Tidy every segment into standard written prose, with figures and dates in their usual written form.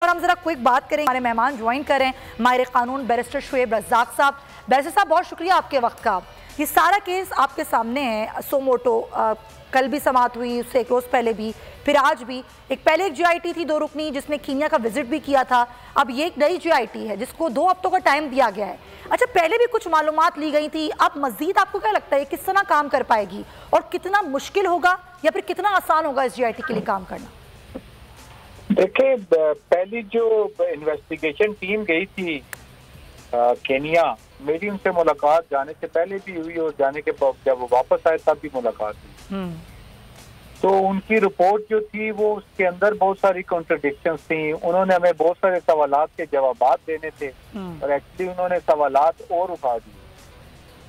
और हम जरा क्विक बात करें, हमारे मेहमान ज्वाइन करें माहिर कानून बैरिस्टर शुएब रज़ाक साहब। बैरिस्टर साहब बहुत शुक्रिया आपके वक्त का। ये सारा केस आपके सामने है, सो मोटो कल भी समाअत हुई, उससे एक रोज़ पहले भी, फिर आज भी। पहले एक GIT थी 2 रुकनी जिसने कीनिया का विजिट भी किया था, अब ये एक नई GIT है जिसको 2 हफ्तों का टाइम दिया गया है। अच्छा, पहले भी कुछ मालूमात ली गई थी, अब मजीद आपको क्या लगता है किस तरह काम कर पाएगी और कितना मुश्किल होगा या फिर कितना आसान होगा इस GIT के लिए काम करना? देखिए, पहली जो इन्वेस्टिगेशन टीम गई थी केनिया, मेरी उनसे मुलाकात जाने से पहले भी हुई और जाने के जब वो वापस आए तब भी मुलाकात हुई। तो उनकी रिपोर्ट जो थी वो उसके अंदर बहुत सारी कॉन्ट्रडिक्शंस थी। उन्होंने हमें बहुत सारे सवालात के जवाबात देने थे और एक्चुअली उन्होंने सवालात और उठा दिए।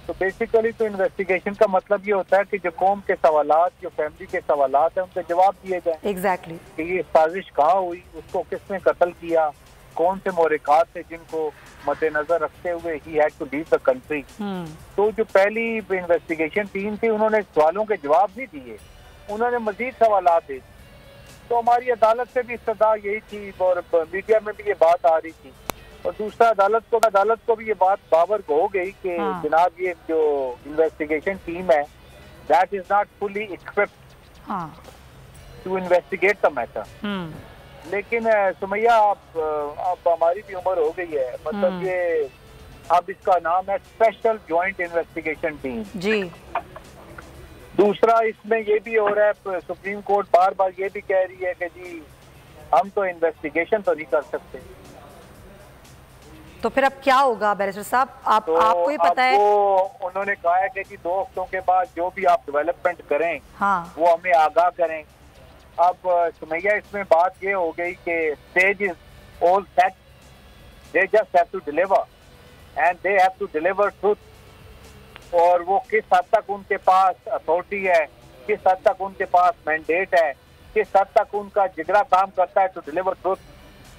तो बेसिकली तो इन्वेस्टिगेशन का मतलब ये होता है कि जो कौम के सवालात, जो फैमिली के सवालात हैं, उनके जवाब दिए जाए। एग्जैक्टली कि ये साजिश कहाँ हुई, उसको किसने कत्ल किया, कौन से मोहरिकात थे जिनको मद्देनजर रखते हुए ही had to leave the country. तो जो पहली इन्वेस्टिगेशन टीम थी उन्होंने सवालों के जवाब नहीं दिए, उन्होंने मजीद सवालात दे। तो हमारी अदालत से भी सदा यही थी और मीडिया में भी ये बात आ रही थी और दूसरा अदालत को भी ये बात बावर हो गई कि जनाब ये जो इन्वेस्टिगेशन टीम है that is not fully equipped to investigate the matter. लेकिन सुमैया अब हमारी भी उम्र हो गई है, मतलब ये अब इसका नाम है स्पेशल जॉइंट इन्वेस्टिगेशन टीम जी। दूसरा इसमें ये भी हो रहा है, सुप्रीम कोर्ट बार बार ये भी कह रही है कि जी हम तो इन्वेस्टिगेशन तो नहीं कर सकते। तो फिर अब क्या होगा बैरिस्टर साहब, आपको ही पता है। उन्होंने कहा है कि 2 हफ्तों के बाद जो भी आप डेवलपमेंट करें वो हमें आगाह करें। अब सुमैया इसमें बात ये हो गई कि stage is all set, they just have to deliver and they have to deliver truth. और वो किस हद तक उनके पास अथॉरिटी है, किस हद तक उनके पास मैंडेट है, किस हद तक उनका जिगरा काम करता है टू डिलीवर ट्रुथ,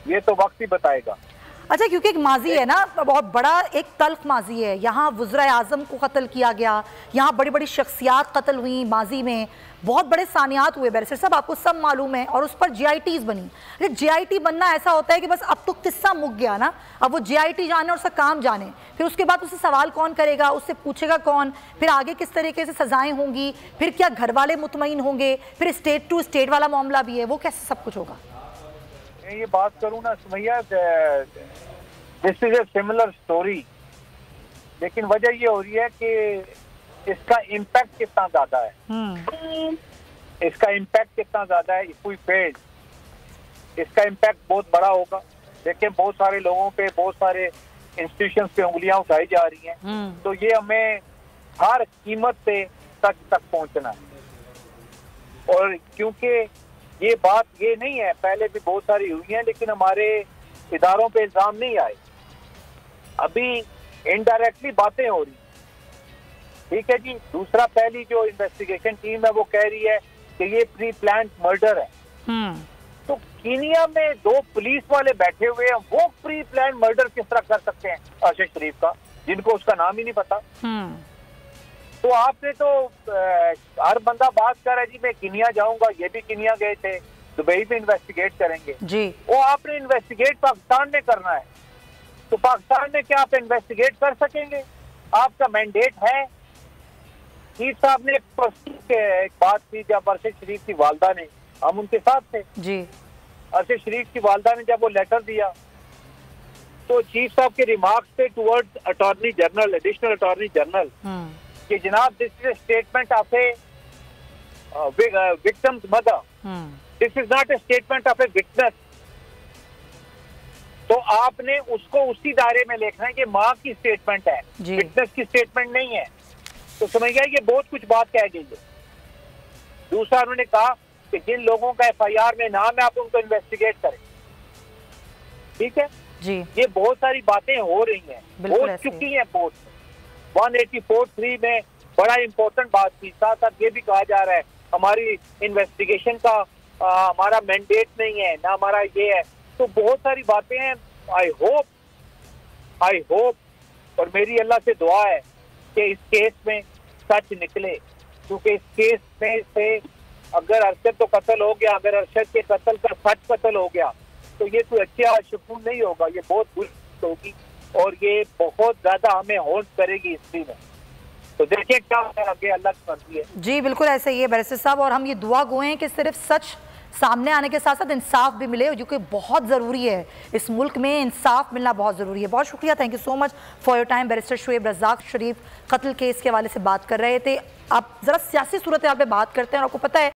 ये तो वक्त ही बताएगा। अच्छा, क्योंकि एक माजी है ना, बहुत बड़ा एक तल्ख माजी है। यहाँ वज़ीर आज़म को कत्ल किया गया, यहाँ बड़ी बड़ी शख्सियात कत्ल हुई, माजी में बहुत बड़े सानियात हुए बैरिस्टर साहब, आपको सब मालूम है। और उस पर GITs बनी। GIT बनना ऐसा होता है कि बस अब तो किस्सा मुक गया ना, अब वो GIT जाने और उसका काम जाने, फिर उसके बाद उससे सवाल कौन करेगा, उससे पूछेगा कौन, फिर आगे किस तरीके से सजाएं होंगी, फिर क्या घर वाले मुतमईन होंगे, फिर स्टेट टू स्टेट वाला मामला भी है, वो कैसे सब कुछ होगा। ये बात करूँ ना Sumaiya, this is a similar story, लेकिन वजह ये हो रही है कि इसका इम्पैक्ट कितना ज्यादा है। इसका इम्पैक्ट कितना ज्यादा है, इफ वी फेल इसका इम्पैक्ट बहुत बड़ा होगा। देखिए, बहुत सारे लोगों पे, बहुत सारे इंस्टीट्यूशंस पे उंगलियां उठाई जा रही हैं, तो ये हमें हर कीमत पे सच तक पहुंचना है। और क्योंकि ये बात ये नहीं है, पहले भी बहुत सारी हुई है लेकिन हमारे इदारों पे इल्जाम नहीं आए, अभी इनडायरेक्टली बातें हो रही। ठीक है जी। दूसरा, पहली जो इन्वेस्टिगेशन टीम है वो कह रही है कि ये प्री प्लान मर्डर है। तो कीनिया में 2 पुलिस वाले बैठे हुए हैं, वो प्री प्लान मर्डर किस तरह कर सकते हैं अरशद शरीफ का, जिनको उसका नाम ही नहीं पता। तो आपने तो हर बंदा बात कर रहा है जी मैं कीनिया जाऊंगा, ये भी कीनिया गए थे, दुबई में इन्वेस्टिगेट करेंगे जी। वो आपने इन्वेस्टिगेट पाकिस्तान में करना है, तो पाकिस्तान में क्या आप इन्वेस्टिगेट कर सकेंगे? आपका मैंडेट है। चीफ साहब ने एक बात की, जब अरशद शरीफ की वालदा ने, हम उनके साथ थे जी, अरशद शरीफ की वालदा ने जब वो लेटर दिया तो चीफ साहब के रिमार्क्स थे towards attorney general, additional attorney general, कि जनाब this is a statement of A victims mother, this is not a statement of a witness. तो आपने उसको उसी दायरे में लिखना है कि माँ की स्टेटमेंट है, विटनेस की स्टेटमेंट नहीं है। तो समझिए ये बहुत कुछ बात कह गई है। दूसरा, उन्होंने कहा कि जिन लोगों का FIR में नाम है आप उनको इन्वेस्टिगेट करें। ठीक है जी। ये बहुत सारी बातें हो रही हैं, हो चुकी हैं कोर्ट में। 184(3) में बड़ा इंपॉर्टेंट बात थी। साथ साथ ये भी कहा जा रहा है हमारी इन्वेस्टिगेशन का हमारा मैंडेट नहीं है ना, हमारा ये है। तो बहुत सारी बातें हैं। आई होप और मेरी अल्लाह से दुआ है कि इस केस में सच निकले, क्योंकि इस केस में से अगर अरशद तो कत्ल हो गया, अगर अरशद के कत्ल का सच कत्ल हो गया तो ये कोई अच्छा सुकून नहीं होगा, ये बहुत बुरी होगी और ये बहुत ज्यादा हमें हॉन्ट करेगी हिस्ट्री में। तो देखिए क्या आगे, अल्लाह की मर्जी है। जी बिल्कुल ऐसे ही है बैरिस्टर साहब, और हम ये दुआ गो हैं कि सिर्फ सच सामने आने के साथ साथ इंसाफ भी मिले, जो कि बहुत ज़रूरी है। इस मुल्क में इंसाफ मिलना बहुत ज़रूरी है। बहुत शुक्रिया, thank you so much for your time. Barrister Shoaib Razzaq Sharif कत्ल केस के हवाले से बात कर रहे थे। आप ज़रा सियासी सूरत हाल पे बात करते हैं और आपको पता है